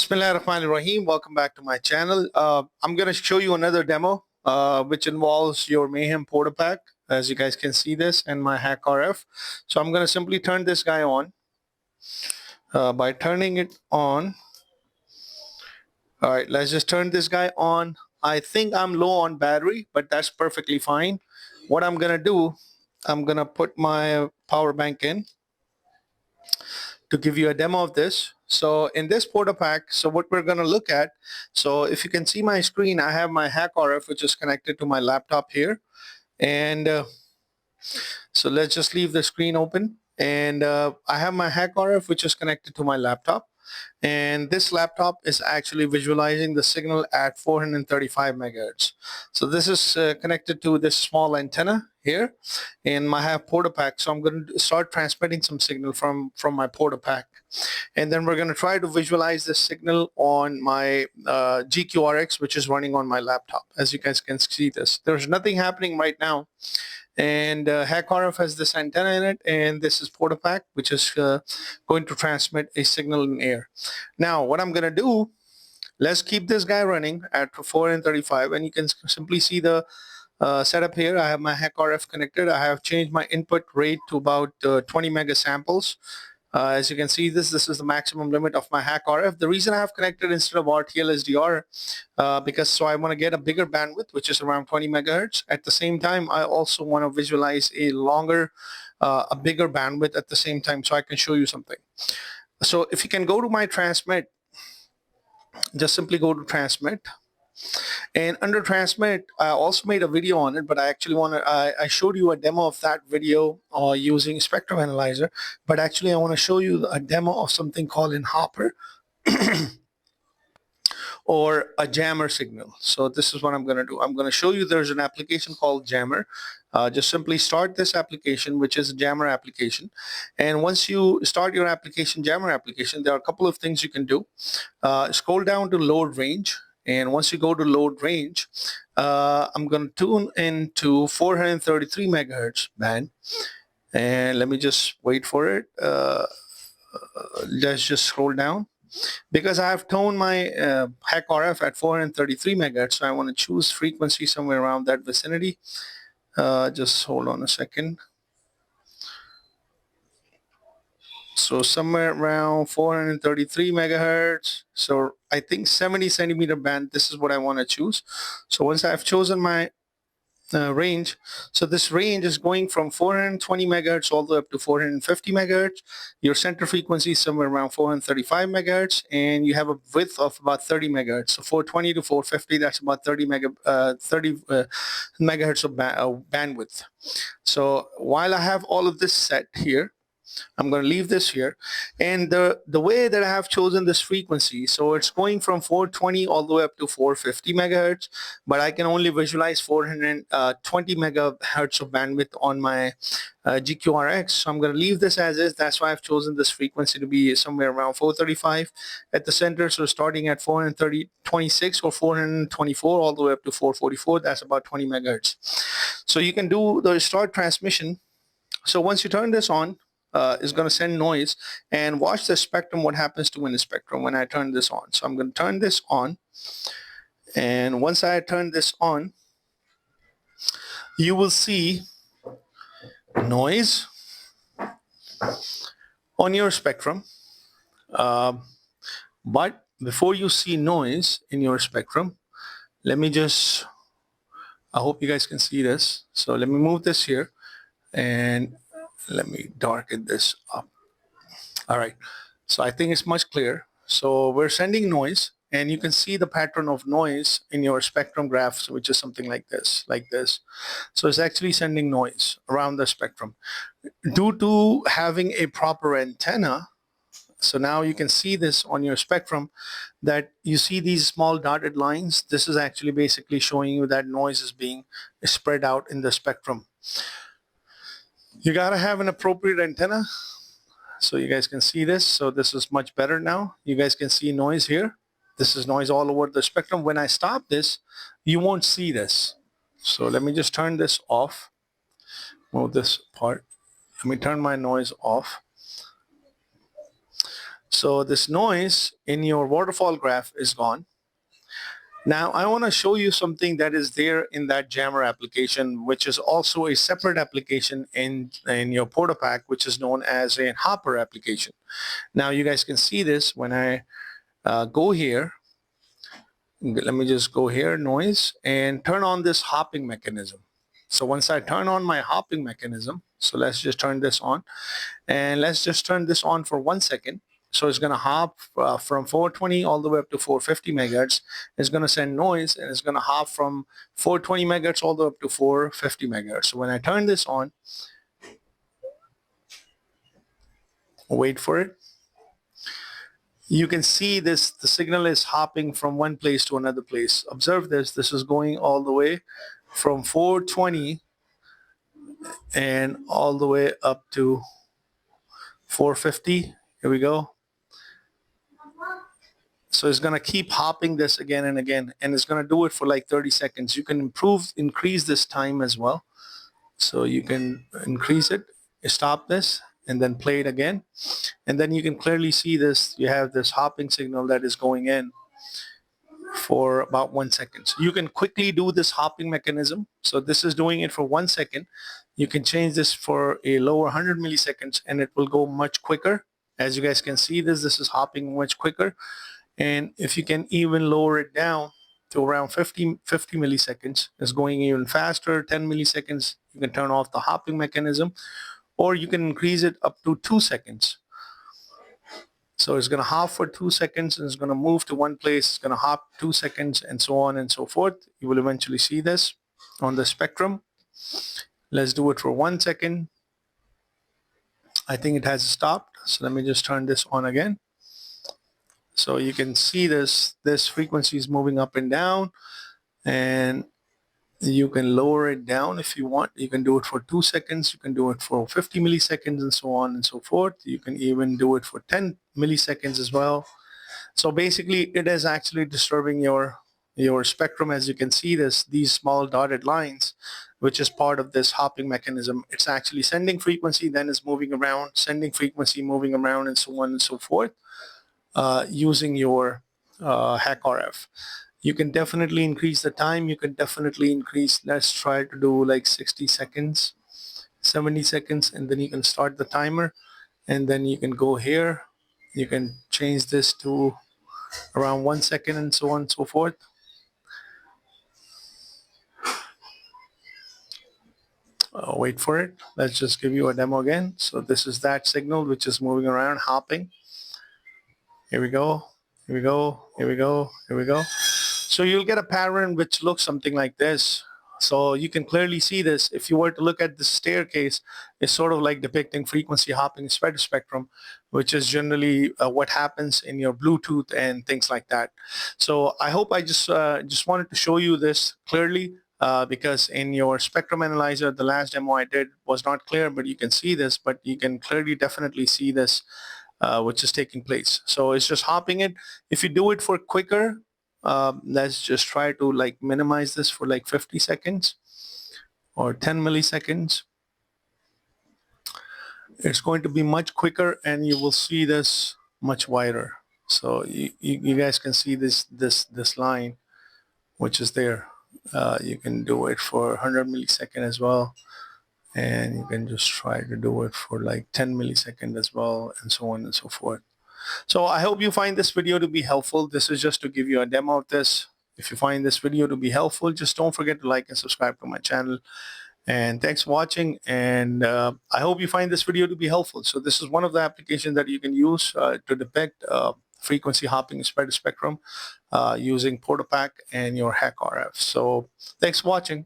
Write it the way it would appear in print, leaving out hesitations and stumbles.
Bismillahirrahmanirrahim. Welcome back to my channel. I'm going to show you another demo which involves your Mayhem PortaPack. As you guys can see this and my HackRF. So I'm going to simply turn this guy on. By turning it on, all right, let's just turn this guy on. I think I'm low on battery, but that's perfectly fine. What I'm going to do, I'm going to put my power bank in to give you a demo of this. So in this PortaPack, so what we're going to look at, so if you can see my screen, I have my HackRF which is connected to my laptop here. And so let's just leave the screen open. And I have my HackRF which is connected to my laptop. And this laptop is actually visualizing the signal at 435 megahertz. So this is connected to this small antenna here, and I have PortaPack. So I'm going to start transmitting some signal from my PortaPack, and then we're going to try to visualize this signal on my GQRX, which is running on my laptop. As you guys can see this, there's nothing happening right now. And HackRF has this antenna in it, and this is PortaPack, which is going to transmit a signal in air. Now, what I'm going to do, let's keep this guy running at 435, and you can simply see the setup here. I have my HackRF connected. I have changed my input rate to about 20 mega samples. As you can see, this is the maximum limit of my HackRF. The reason I have connected instead of RTL SDR because so I want to get a bigger bandwidth, which is around 20 megahertz. At the same time, I also want to visualize a longer, a bigger bandwidth at the same time, so I can show you something. So if you can go to my transmit, just simply go to transmit. And under transmit, I also made a video on it, but I actually I showed you a demo of that video using spectrum analyzer, but actually I want to show you a demo of something called in Hopper or a jammer signal. So this is what I'm going to do. I'm going to show you there's an application called Jammer. Just simply start this application, which is a Jammer application. And once you start your application, Jammer application, there are a couple of things you can do. Scroll down to load range. And once you go to load range, I'm going to tune into 433 megahertz band. And let me just wait for it. Let's just scroll down. Because I have toned my HackRF at 433 megahertz, so I want to choose frequency somewhere around that vicinity. Just hold on a second. So somewhere around 433 megahertz. So I think 70 centimeter band, this is what I want to choose. So once I've chosen my range, so this range is going from 420 megahertz all the way up to 450 megahertz. Your center frequency is somewhere around 435 megahertz, and you have a width of about 30 megahertz. So 420 to 450, that's about 30 megahertz of bandwidth. So while I have all of this set here, I'm going to leave this here, and the way that I have chosen this frequency, so it's going from 420 all the way up to 450 megahertz, but I can only visualize 420 megahertz of bandwidth on my GQRX. So I'm going to leave this as is. That's why I've chosen this frequency to be somewhere around 435 at the center. So starting at 426 or 424 all the way up to 444, that's about 20 megahertz. So you can do the start transmission. So once you turn this on, is going to send noise, and watch the spectrum, what happens to in the spectrum when I turn this on. So I'm going to turn this on, and once I turn this on, you will see noise on your spectrum. But before you see noise in your spectrum, let me just, I hope you guys can see this. So let me move this here, and let me darken this up. All right, so I think it's much clearer. So we're sending noise, and you can see the pattern of noise in your spectrum graphs, which is something like this, So it's actually sending noise around the spectrum. Due to having a proper antenna, so now you can see this on your spectrum, that you see these small dotted lines. This is actually basically showing you that noise is being spread out in the spectrum. You gotta have an appropriate antenna, so you guys can see this. So this is much better now. You guys can see noise here. This is noise all over the spectrum. When I stop this, you won't see this. So let me just turn this off. Move this part. Let me turn my noise off. So this noise in your waterfall graph is gone. Now I want to show you something that is there in that jammer application, which is also a separate application in your PortaPack, which is known as a hopper application. Now you guys can see this when I go here. Let me just go here, noise, and turn on this hopping mechanism. So once I turn on my hopping mechanism, so let's just turn this on, and let's just turn this on for 1 second. So it's going to hop from 420 all the way up to 450 megahertz. It's going to send noise, and it's going to hop from 420 megahertz all the way up to 450 megahertz. So when I turn this on, wait for it, you can see this, the signal is hopping from one place to another place. Observe this. This is going all the way from 420 and all the way up to 450. Here we go. So it's going to keep hopping this again and again, and it's going to do it for like 30 seconds. You can increase this time as well. So you can increase it, stop this, and then play it again. And then you can clearly see this. You have this hopping signal that is going in for about 1 second. So you can quickly do this hopping mechanism. So this is doing it for 1 second. You can change this for a lower 100 milliseconds, and it will go much quicker. As you guys can see this is hopping much quicker. And if you can even lower it down to around 50 milliseconds, it's going even faster, 10 milliseconds. You can turn off the hopping mechanism, or you can increase it up to 2 seconds. So it's going to hop for 2 seconds, and it's going to move to one place. It's going to hop 2 seconds, and so on and so forth. You will eventually see this on the spectrum. Let's do it for 1 second. I think it has stopped. So let me just turn this on again. So you can see this frequency is moving up and down, and you can lower it down if you want. You can do it for 2 seconds. You can do it for 50 milliseconds, and so on and so forth. You can even do it for 10 milliseconds as well. So basically, it is actually disturbing your spectrum. As you can see these small dotted lines, which is part of this hopping mechanism. It's actually sending frequency, then is moving around, sending frequency, moving around, and so on and so forth, using your HackRF. You can definitely increase the time. You can definitely increase, let's try to do like 60 seconds, 70 seconds, and then you can start the timer, and then you can go here. You can change this to around 1 second, and so on and so forth. Wait for it. Let's just give you a demo again. So this is that signal which is moving around, hopping. Here we go. Here we go. Here we go. Here we go. So you'll get a pattern which looks something like this. So you can clearly see this. If you were to look at the staircase, it's sort of like depicting frequency hopping spread spectrum, which is generally what happens in your Bluetooth and things like that. So I hope I just wanted to show you this clearly, because in your spectrum analyzer, the last demo I did was not clear, but you can see this, but you can clearly definitely see this, which is taking place. So it's just hopping it. If you do it for quicker, let's just try to like minimize this for like 50 seconds or 10 milliseconds. It's going to be much quicker, and you will see this much wider. So you guys can see this line which is there. You can do it for 100 millisecond as well, and you can just try to do it for like 10 millisecond as well, and so on and so forth. So I hope you find this video to be helpful. This is just to give you a demo of this. If you find this video to be helpful, just don't forget to like and subscribe to my channel. And thanks for watching, and I hope you find this video to be helpful. So this is one of the applications that you can use to depict frequency hopping spread spectrum using PortaPack and your HackRF. So thanks for watching.